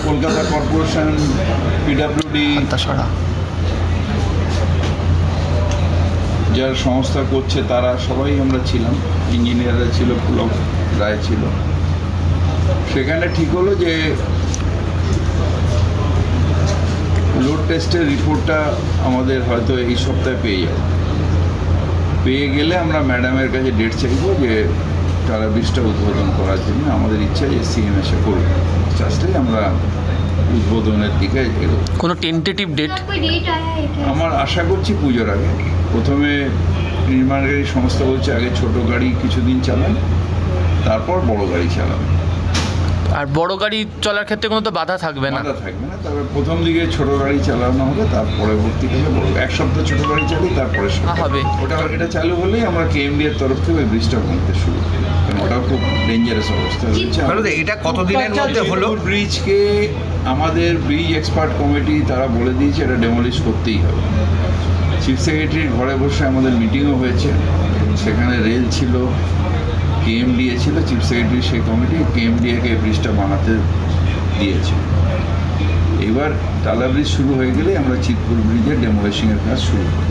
Kolkata corporation, PWD, তাছাড়া যারা সংস্থা করছে তারা সবাই আমরা ছিলাম, ইঞ্জিনিয়াররা ছিল, পুলক রায় ছিল। সেখানে ঠিক হলো যে লোড টেস্টের রিপোর্টটা আমাদের হয়তো এই সপ্তাহে পেয়ে যাবো। পেয়ে গেলে আমরা ম্যাডামের কাছে ডেট চাইবো যে টালা ব্রিজটা উদ্বোধন করার জন্য। আমাদের ইচ্ছা যে সিএম এসে করবে, চাষটাই আমরা উদ্বোধনের দিকে এগোবো। কোনো টেন্টেটিভ ডেট? আমার আশা করছি পুজোর আগে। প্রথমে নির্মাণকারী সংস্থা বলছে আগে ছোট গাড়ি কিছুদিন চালান, তারপর বড় গাড়ি চালাবেন। আর বড় গাড়ি চলার ক্ষেত্রে কোনো তো বাধা থাকবে না? বাধা থাকবে না, তবে প্রথম দিকে ছোট গাড়ি চালানো হবে, তার পরবর্তীকালে বড়। এক সপ্তাহ ছোট গাড়ি চালিয়ে তারপরে হবে। এটা চালু হলেই আমরা কেএমডি এর তরফ থেকে ওই ব্রিজটা ভাঙতে শুরু করি, কারণ ওটাও খুব ডেঞ্জারাস অবস্থা রয়েছে। এটা কতদিনের মধ্যে হলো? ব্রিজকে আমাদের ব্রিজ এক্সপার্ট কমিটি তারা বলে দিয়েছে এটা ডেমলিশ করতেই হবে। চিফ সেক্রেটারির ঘরে বসে আমাদের মিটিংও হয়েছে, সেখানে রেল ছিল, কেএমডিএ ছিল, চিফ সেক্রেটারি সেই কমিটি কেএমডিএকে ব্রিজটা বানাতে দিয়েছে। এবার টালা ব্রিজ শুরু হয়ে গেলে আমরা চিতপুর ব্রিজের ডেমোলিশিংয়ের কাজ শুরু করি।